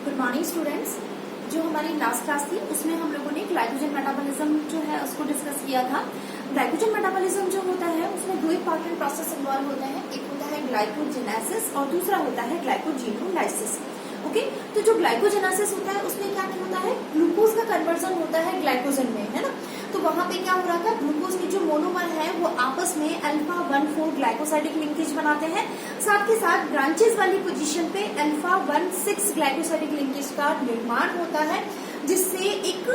Good morning students. जो हमारी last class थी उसमें हम लोगों ने ग्लाइकोजन मेटाबॉलिज्म जो है उसको डिस्कस किया था। ग्लाइकोजन मेटाबॉलिज्म जो होता है उसमें दो इंपॉर्टेंट प्रोसेस इन्वॉल्व होते हैं, एक होता है ग्लाइकोजेनेसिस और दूसरा होता है ग्लाइकोजिनोलाइसिस। ओके, तो जो ग्लाइकोजेनेसिस होता है उसमें क्या होता है, ग्लूकोज का कन्वर्जन होता है ग्लाइकोजन में, है ना। तो वहां पे क्या हो रहा था, ग्लूकोज के जो मोनोमर है वो आपस में अल्फा 1,4 ग्लाइकोसाइडिक लिंकेज बनाते हैं, साथ के साथ ब्रांचेस वाली पोजीशन पे अल्फा 1,6 ग्लाइकोसाइडिक लिंकेज का निर्माण होता है, जिससे एक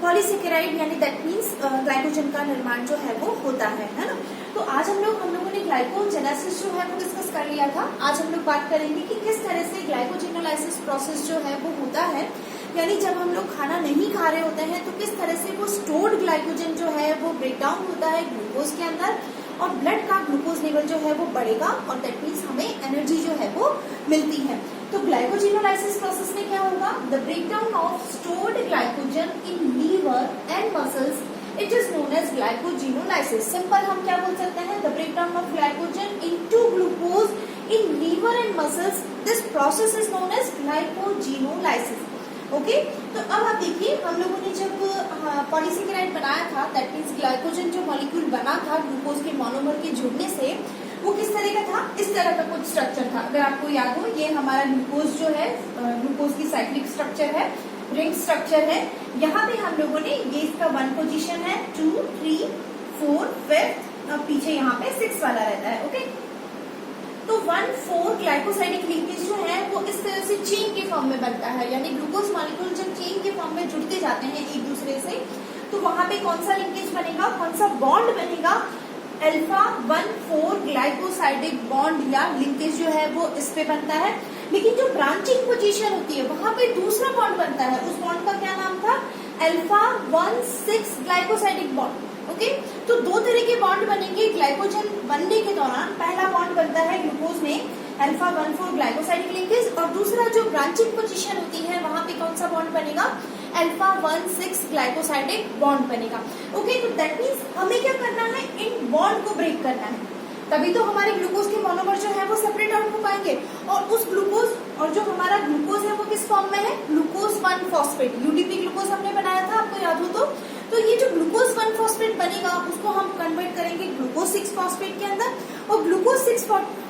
पॉलीसेकेराइड यानी दैट मीन्स ग्लाइकोजन का निर्माण जो है वो होता है ना। तो आज हम लोगों ने ग्लाइकोजेनेसिस जो है वो डिस्कस कर लिया था। आज हम लोग बात करेंगे कि किस तरह से ग्लाइकोजिनोलाइसिस प्रोसेस जो है वो होता है, यानी जब हम लोग खाना नहीं खा रहे होते हैं तो किस तरह से वो स्टोर्ड ग्लाइकोजन जो है वो ब्रेक डाउन होता है ग्लूकोज के अंदर और ब्लड का ग्लूकोज लेवल जो है वो बढ़ेगा और दैट मीन्स हमें एनर्जी जो है वो मिलती है। तो ग्लाइकोजिनोलाइसिस प्रोसेस में क्या होगा, the break down of stored glycogen in liver and muscles, it is known as glycogenolysis. Simple हम क्या बोल सकते हैं, the break down of glycogen into glucose in liver and muscles, this process is known as glycogenolysis. Okay, तो अब आप देखिए हम लोगों ने जब पॉलीसेकेराइड बनाया था, दैट मीन्स ग्लाइकोजन जो मॉलिक्यूल बना था ग्लूकोज के मोनोमर के जुड़ने से, वो किस तरह का था, इस तरह का कुछ स्ट्रक्चर था। अगर आपको याद हो, ये हमारा ग्लूकोज जो है, ग्लूकोज की साइक्लिक स्ट्रक्चर है, रिंग स्ट्रक्चर है। यहाँ पे हम लोगों ने, ये इसका 1 पोजीशन है, 2, 3, 4, 5, पीछे यहाँ पे 6 वाला रहता है। ओके, तो 1,4 ग्लाइकोसाइडिक लिंकेज जो है वो इस तरह से चेन के फॉर्म में बनता है, यानी ग्लूकोज मॉलिक्यूल जब चेन के फॉर्म में जुड़ते जाते हैं एक दूसरे से, तो वहां पे कौन सा लिंकेज बनेगा, कौन सा बॉन्ड बनेगा, अल्फा 1,4 ग्लाइकोसाइडिक बॉन्ड या लिंकेज जो है वो इस पे बनता है। लेकिन जो ब्रांचिंग पोजीशन होती है वहां पे दूसरा बॉन्ड बनता है, उस बॉन्ड का क्या नाम था, अल्फा 1,6 ग्लाइकोसाइडिक बॉन्ड। ओके, तो दो तरह के बॉन्ड बनेंगे ग्लाइकोजन बनने के दौरान। पहला बॉन्ड बनता है ग्लूकोज में अल्फा 1,4 ग्लाइकोसाइडिक लिंकेज, और दूसरा जो ब्रांचिंग पोजीशन होती है वहां पे कौन सा बॉन्ड बनेगा, अल्फा 1,6 ग्लाइकोसाइडिक बॉन्ड बनेगा। ओके, तो दैट मीन्स हमें क्या करना है, इन बॉन्ड को ब्रेक करना है, तभी तो हमारे ग्लूकोज के मोनोमर जो है वो सेपरेट आउट हो पाएंगे। और उस ग्लूकोज, और जो हमारा ग्लूकोज है वो किस फॉर्म में है, ग्लूकोज 1 फॉस्फेट, यूडीपी ग्लूकोज हमने बनाया था, आपको याद हो तो ये जो ग्लूकोज 1 फॉस्फेट बनेगा उसको हम कन्वर्ट करेंगे ग्लूकोज 6 फॉस्फेट के अंदर, और ग्लूकोज 6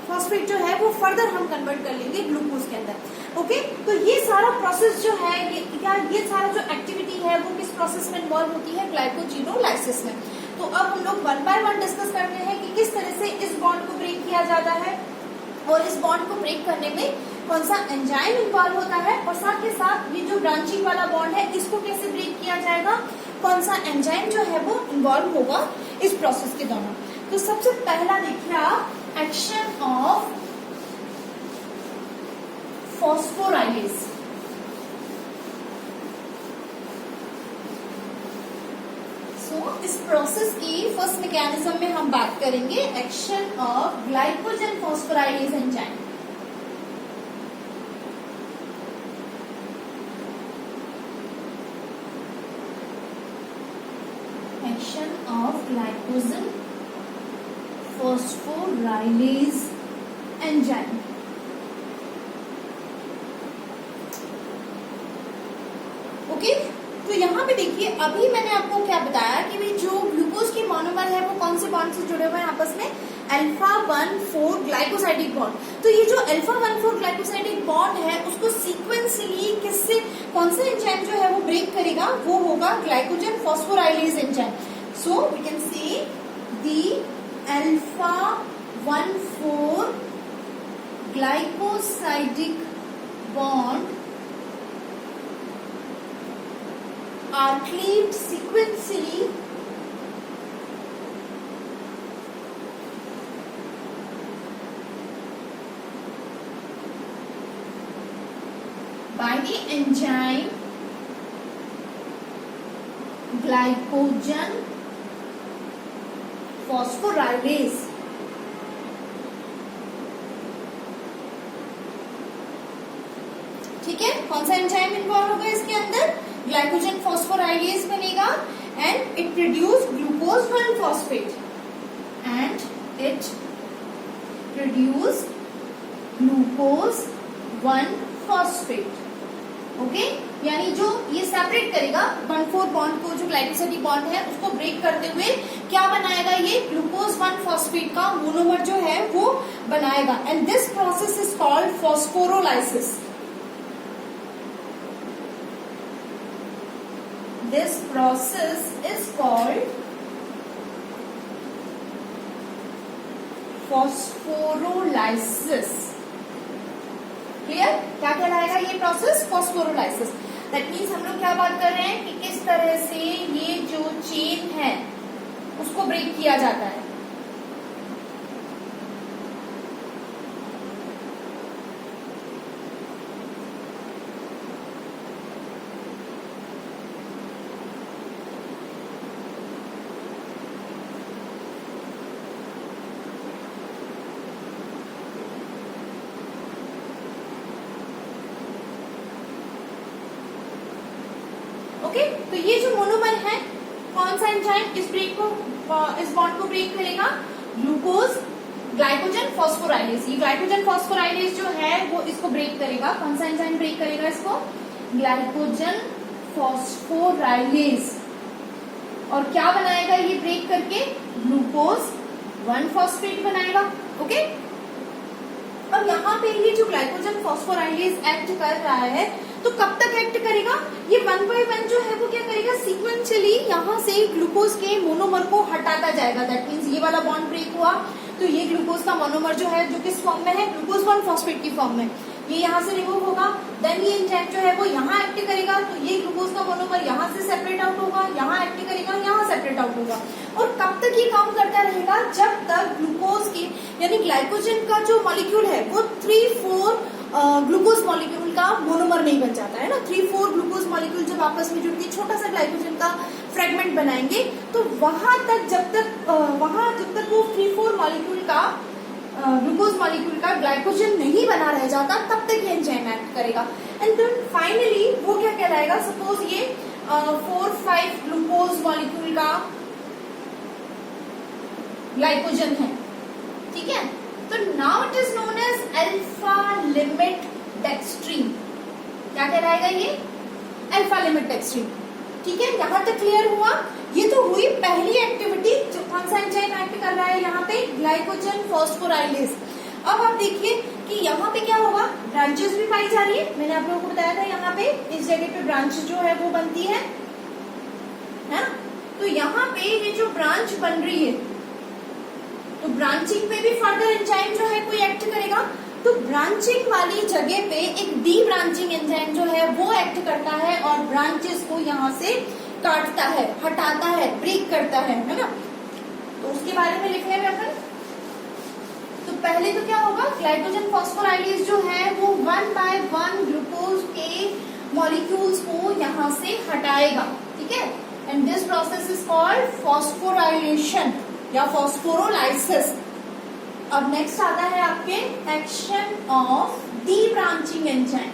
फॉस्फेट जो है वो फर्दर हम कन्वर्ट कर लेंगे ग्लूकोज के अंदर। ओके, तो ये सारा प्रोसेस जो है, ये सारा जो एक्टिविटी है वो किस प्रोसेस में इन्वॉल्व होती है, ग्लाइकोजिनोलाइसिस में। तो अब हम लोग 1 बाय 1 डिस्कस करते हैं कि किस तरह से इस बॉन्ड को ब्रेक किया जाता है, और इस बॉन्ड को ब्रेक करने में कौन सा एंजाइम इन्वॉल्व होता है, और साथ के साथ ये जो ब्रांचिंग वाला बॉन्ड है इसको कैसे ब्रेक किया जाएगा, कौन सा एंजाइम जो है वो इन्वॉल्व होगा इस प्रोसेस के दौरान। तो सबसे पहला देखिए आप, एक्शन ऑफ फॉस्फोराइलेज। इस प्रोसेस की फर्स्ट मैकेनिज्म में हम बात करेंगे action of glycogen phosphorylase enzyme. Action of glycogen phosphorylase enzyme. Okay, तो यहाँ पे देखिए, अभी मैंने आपको क्या बताया कि भाई जो ग्लूकोज के मोनोमर है वो कौन से बॉन्ड से जुड़े हुए हैं आपस में, अल्फा 1,4 ग्लाइकोसाइडिक बॉन्ड। तो ये जो अल्फा 1,4 ग्लाइकोसाइडिक बॉन्ड है उसको सीक्वेंसली किससे, कौन सा एंजाइम जो है वो ब्रेक करेगा, वो होगा glycogen phosphorylase enzyme. So we can say the alpha 1,4 glycosidic bond are cleaved sequentially by the enzyme glycogen phosphorylase। ठीक है, कौन सा एंजाइम इन्वॉल्व होगा इसके अंदर, ग्लाइकोजन फॉस्फोराइलेज बनेगा, and it produce glucose 1 phosphate, and it produce glucose 1 phosphate. Okay, यानी जो ये सेपरेट करेगा 1,4 बॉन्ड को, जो ग्लाइकोसिडिक बॉन्ड है उसको ब्रेक करते हुए क्या बनाएगा, ये ग्लूकोज 1-फॉस्फेट का मोनोमर जो है वो बनाएगा। And this process is called phosphorolysis. This process is called phosphorolysis. Clear? क्या कहलाएगा ये प्रोसेस? फॉस्फोरोलाइसिस। दैट मीन्स हम लोग क्या बात कर रहे हैं कि किस तरह से ये जो चेन है उसको ब्रेक किया जाता है। ओके, तो ये जो मोनोमर है, कौन सा एंजाइम इस बॉन्ड को ब्रेक करेगा? Glucose glycogen phosphorylase. ये ग्लाइकोजन फॉस्फोराइलेज जो है वो इसको ब्रेक करेगा। कौन सा एंजाइम ब्रेक करेगा इसको? Glycogen phosphorylase. और क्या बनाएगा ये ब्रेक करके? ग्लूकोज 1-फॉस्फेट बनाएगा। ओके, अब यहाँ पे ये जो ग्लाइकोजन फॉस्फोराइलेज एक्ट कर रहा है, तो कब तक एक्ट करेगा? ये 1 by 1 जो है वो क्या करेगा? सीक्वेंशियली यहाँ से ग्लूकोज के मोनोमर को हटाता जाएगा। दैट मीन्स ये वाला बॉन्ड ब्रेक हुआ तो ये ग्लूकोज का मोनोमर जो है, जो किस फॉर्म में है? ग्लूकोज 1-फॉस्फेट की फॉर्म में, ये यहाँ से रिमूव होगा। देन ये एंजाइम जो है वो यहाँ एक्ट करेगा, तो ये ग्लूकोज का मोनोमर यहाँ से सेपरेट आउट होगा, यहाँ एक्ट करेगा, यहाँ सेपरेट आउट होगा। और कब तक ये काम करता रहेगा? जब तक ग्लूकोज की यानी ग्लाइकोजन का जो मॉलिक्यूल है वो 3-4 ग्लूकोज मॉलिक्यूल का मोनोमर नहीं बन जाता है ना। 3-4 ग्लूकोज मॉलिक्यूल जब आपस में जुड़ के छोटा सा ग्लाइकोजन का फ्रेगमेंट बनाएंगे, तो वहां तक जब तक वो 3-4 मॉलिक्यूल का ग्लूकोज मॉलिक्यूल का ग्लाइकोजन नहीं बना रह जाता, तब तक ये एंजाइम एक्ट करेगा। एंड देन फाइनली वो क्या कहलाएगा? सपोज ये 4-5 ग्लूकोज मॉलिक्यूल का ग्लाइकोजन है, ठीक है, तो now it is known as alpha limit dextrin. क्या कहलाएगा ये? Alpha limit dextrin. ठीक है, यहाँ तक क्लियर हुआ? ये तो हुई पहली एक्टिविटी, जो कौन सा एंजाइम एक्ट कर रहा है यहाँ पे? Glycogen phosphorylase. अब आप देखिए कि यहाँ पे क्या होगा? ब्रांचेस भी पाई जा रही है। मैंने आप लोगों को बताया था यहाँ पे इस जगह पे ब्रांच जो है वो बनती है ना। तो यहाँ पे ये जो ब्रांच बन रही है, तो ब्रांचिंग पे भी फर्दर एंजाइम जो है कोई एक्ट करेगा। तो ब्रांचिंग वाली जगह पे एक डी ब्रांचिंग एंजाइम जो है वो एक्ट करता है और ब्रांचेस को यहाँ से काटता है, हटाता है, ब्रेक करता है ना। तो उसके बारे में लिख रहे हैं अपन। तो पहले तो क्या होगा? ग्लाइकोजन फॉस्फोराइलेज जो है वो 1 by 1 ग्लूकोज के मॉलिक्यूल्स को यहाँ से हटाएगा, ठीक है। And this process is called phosphorylation या फॉस्फोरोलाइसिस। अब नेक्स्ट आता है आपके action of debranching enzyme.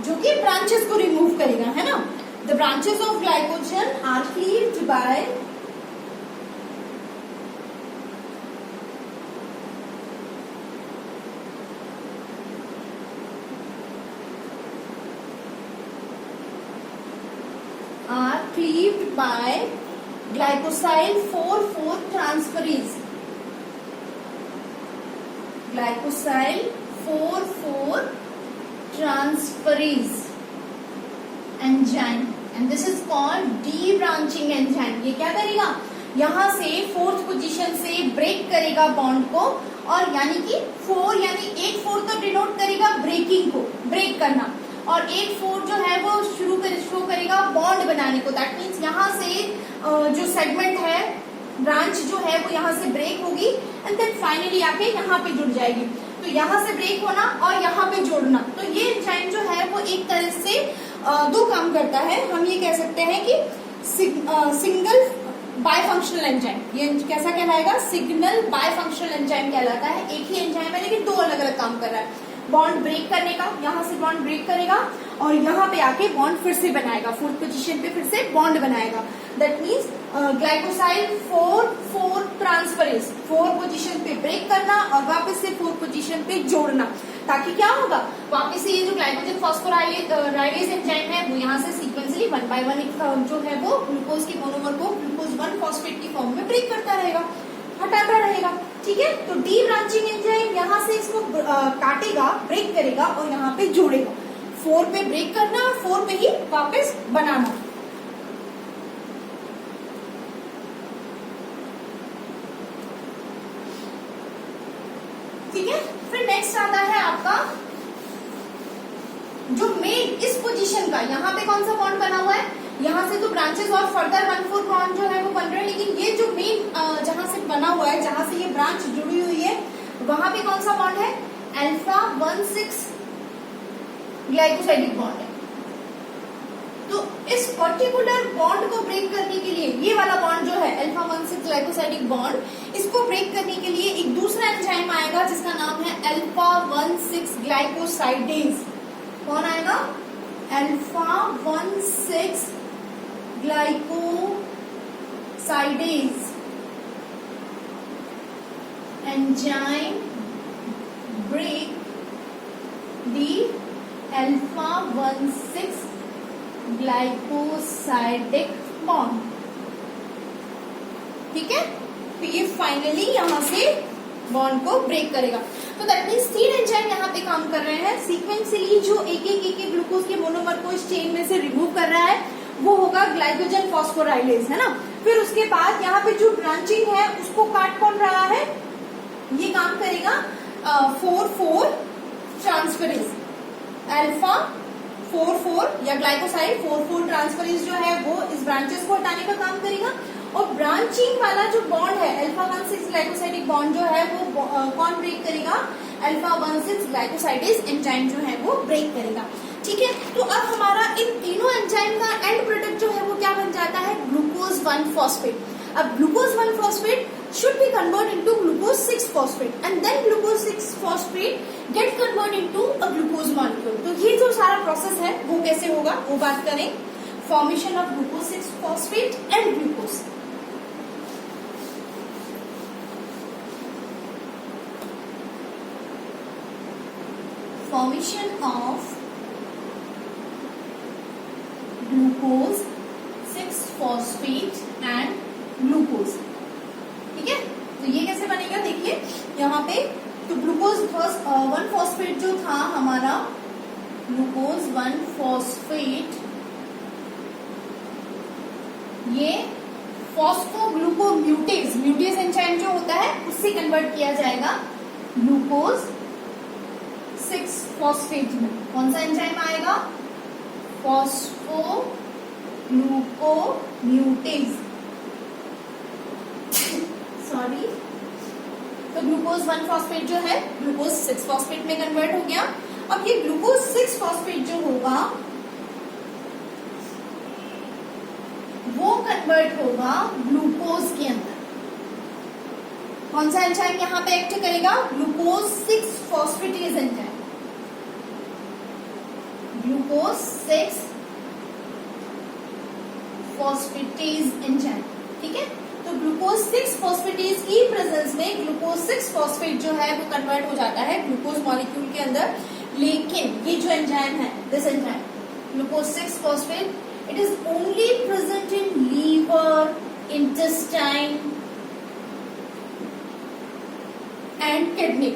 जो कि ब्रांचेस को रिमूव करेगा, है ना। The branches of glycogen are cleaved by glycosyl 4,4 transferase. Glycosyl 4,4 transferase enzyme and this is called debranching enzyme. ये क्या करेगा? यहाँ से 4th पोजीशन से ब्रेक करेगा बॉन्ड को, और यानी कि 4 यानी 1/4 तो डिनोट करेगा ब्रेकिंग को, ब्रेक करना, और 1/4 जो है वो शो करेगा बॉन्ड बनाने को। दैट मीन्स यहाँ से जो सेगमेंट है, ब्रांच जो है वो यहाँ से ब्रेक होगी एंड देन फाइनली आके यहाँ पे जुड़ जाएगी। तो यहाँ से ब्रेक होना और यहाँ पे जोड़ना, तो ये एंजाइम जो है वो एक तरह से दो काम करता है। हम ये कह सकते हैं कि सिंगल बायफंक्शनल एंजाइम। ये कैसा कहलाएगा? सिग्नल बायफंक्शनल एंजाइम कहलाता है। एक ही एंजाइम है लेकिन दो अलग अलग काम कर रहा है। बॉन्ड ब्रेक करने का, यहाँ से बॉन्ड ब्रेक करेगा और यहाँ पे आके बॉन्ड फिर से बनाएगा, 4th पोजीशन पे फिर से बॉन्ड बनाएगा। That means glycoside 4-4 transference, 4 position पे ब्रेक करना और वापस से 4 पोजीशन पे जोड़ना, ताकि क्या होगा, वापस से ये जो ग्लाइकोजन फॉस्फोराइलेज एंजाइम है वो यहाँ से सीक्वेंसली 1 by 1 जो है वो ग्लूकोज के मोनोमर को ग्लूकोज 1 फॉस्फेट की फॉर्म में ब्रेक करता रहेगा, हटाता रहेगा। ठीक है, तो डी ब्रांचिंग एंजाइम यहाँ से इसको काटेगा, ब्रेक करेगा और यहाँ पे जोड़ेगा। 4 पे ब्रेक करना और 4 पे ही वापस बनाना। ठीक है, फिर नेक्स्ट आता है आपका जो मेन इस पोजीशन का, यहाँ पे कौन सा बॉन्ड बना हुआ है, यहाँ से तो ब्रांचेस और फर्दर 1-4 बॉन्ड जो है वो बन रहे हैं, लेकिन ये जो मेन जहां से बना हुआ है, जहां से ये ब्रांच जुड़ी हुई है, वहां पे कौन सा बॉन्ड है, अल्फा 1,6 ग्लाइकोसाइडिक बॉन्ड है। तो इस पर्टिकुलर बॉन्ड को ब्रेक करने के लिए, ये वाला बॉन्ड जो है अल्फा 1,6 ग्लाइकोसाइडिक बॉन्ड, इसको ब्रेक करने के लिए एक दूसरा एंजाइम आएगा जिसका नाम है अल्फा 1,6 ग्लाइकोसाइडेज। कौन आएगा, alpha 1,6 glycosidase enzyme break the alpha 1,6 glycosidic bond. ठीक है, तो ये फाइनली यहां से बॉन्ड को ब्रेक करेगा। तो दैट मीन्स 3 एंजाइम यहाँ पे काम कर रहे हैं। सीक्वेंसली जो एक ग्लूकोज के मोनोमर को इस चेन में से रिमूव कर रहा है वो होगा ग्लाइकोजन फॉस्फोराइलेज, है ना। फिर उसके बाद यहाँ पे जो ब्रांचिंग है उसको काट कौन रहा है, ये काम करेगा 4-4 ट्रांसफरेज, अल्फा 4-4 या ग्लाइकोसाइड 4-4 ट्रांसफरेज जो है वो इस ब्रांचेस को हटाने का काम करेगा। और ब्रांचिंग वाला जो बॉन्ड है अल्फा 1,6 ग्लाइकोसाइडिक बॉन्ड जो है वो कौन ब्रेक करेगा, अल्फा 1,6 ग्लाइकोसाइडेज एंजाइम जो है वो ब्रेक करेगा। ठीक है, तो अब हमारा इन तीनों एंजाइम का एंड प्रोडक्ट जो है वो क्या बन जाता है, ग्लूकोज 1 फॉस्फेट। अब glucose 1 phosphate should be converted into glucose 6 phosphate and then glucose 6 phosphate get converted into a glucose molecule। तो ये जो सारा प्रोसेस है वो कैसे होगा वो बात करें, formation of glucose 6 phosphate and glucose. Formation of glucose 6 phosphate and glucose। ठीक है, तो ये कैसे बनेगा, देखिए यहाँ पे तो ग्लूकोज 1 phosphate जो था हमारा, ग्लूकोज 1 phosphate ये फॉस्फोग्लूकोम्यूटेज एंजाइम जो होता है उससे कन्वर्ट किया जाएगा ग्लूकोज 6 phosphate में। कौन सा एंजाइम आएगा, फॉस्फोग्लूकोम्यूटेज, सॉरी। तो ग्लूकोज 1 phosphate जो है ग्लूकोज 6 phosphate में कन्वर्ट हो गया। अब ये ग्लूकोज 6 phosphate जो होगा वो कन्वर्ट होगा ग्लूकोज के अंदर। कौन सा एंजाइम यहाँ पे एक्ट करेगा, glucose 6 phosphatase enzyme, glucose 6 phosphatase enzyme. ठीक है, तो ग्लूकोज 6 फॉस्फेटेज की प्रेजेंस में ग्लूकोज 6 फॉस्फेट जो है वो कन्वर्ट हो जाता है ग्लूकोज मॉलिक्यूल के अंदर। लेकिन ये जो एंजाइम है, this enzyme glucose 6 phosphate, it is only present in liver, intestine and kidney।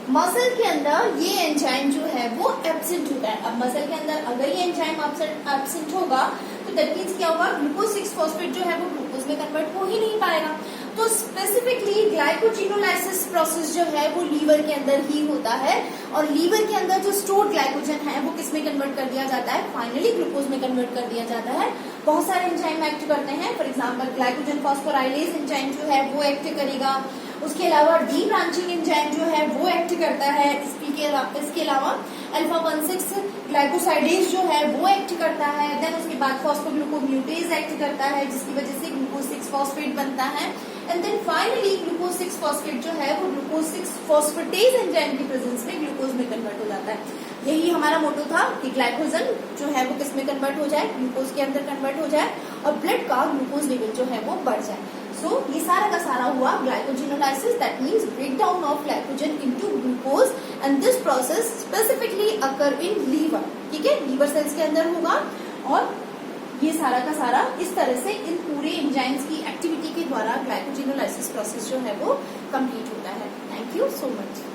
Muscle के अंदर ये एंजाइम जो है वो एब्सेंट होता है। अब मसल के अंदर अगर ये एंजाइम एब्सेंट होगा तो दैट मीन्स क्या होगा, ग्लूकोज 6 फॉस्फेट जो है वो ग्लूकोज में कन्वर्ट हो ही नहीं पाएगा। तो स्पेसिफिकली ग्लाइकोजिनोलाइसिस प्रोसेस जो है वो लीवर के अंदर ही होता है और लीवर के अंदर जो स्टोर्ड ग्लाइकोजन है वो किस में कन्वर्ट कर दिया जाता है, फाइनली ग्लूकोज में कन्वर्ट कर दिया जाता है। बहुत सारे एंजाइम एक्ट करते हैं, for example glycogen phosphorylase enzyme जो है वो एक्ट करेगा। उसके अलावा डी ब्रांचिंग एंजाइम जो है वो एक्ट करता है। इसके अलावा अल्फा 1,6 ग्लाइकोसाइडेज जो है वो एक्ट करता है, देन उसके बाद फॉस्फोग्लूकोम्यूटेज एक्ट करता है जिसकी वजह से ग्लूकोज 6 फॉस्फेट बनता है, and then finally glucose 6 phosphate जो है वो ग्लूकोज 6 फॉस्फेटेज एंजाइम की प्रेजेंस में ग्लूकोज में कन्वर्ट हो जाता है। यही हमारा मोटो था कि ग्लाइकोजन जो है वो किस में कन्वर्ट हो जाए, ग्लूकोज के अंदर कन्वर्ट हो जाए और ब्लड का ग्लूकोज लेवल जो है वो बढ़ जाए। सो ये सारा का सारा हुआ glycogenolysis, that means breakdown of glycogen into glucose, and this process specifically occur in liver. ठीक है, लीवर सेल्स के अंदर होगा और ये सारा का सारा इस तरह से इन पूरे एंजाइम्स की एक्टिविटी के द्वारा ग्लाइकोजेनोलाइसिस प्रोसेस जो है वो कंप्लीट होता है। Thank you so much.